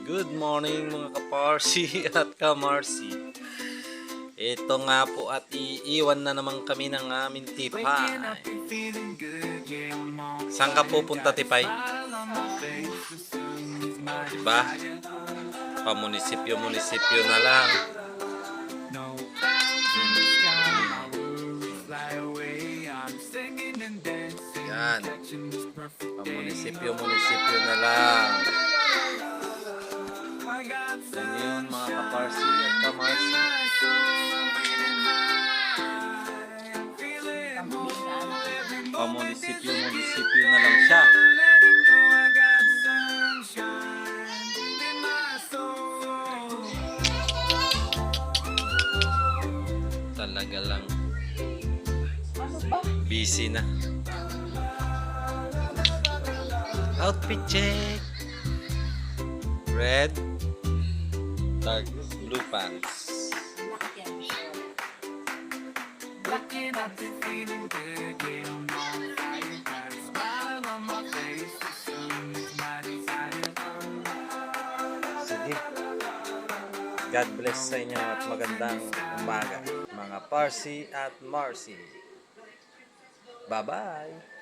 Good morning mga kaparsi at kamarsi. Ito nga po at iiwan na naman kami ng aming tipay. Saan ka pupunta, tipay? Diba? Pamunisipyo-munisipyo na lang. Yan. Pamunisipyo-munisipyo na lang. Yan yun mga kaparsi at kamarsi. Pamunisipyo-munisipyo na lang siya. Talaga lang busy na. Outfit check. Red, dark blue pants. Sige. God bless sa inyo at magandang umaga, mga Parsi at Marsi. Bye-bye!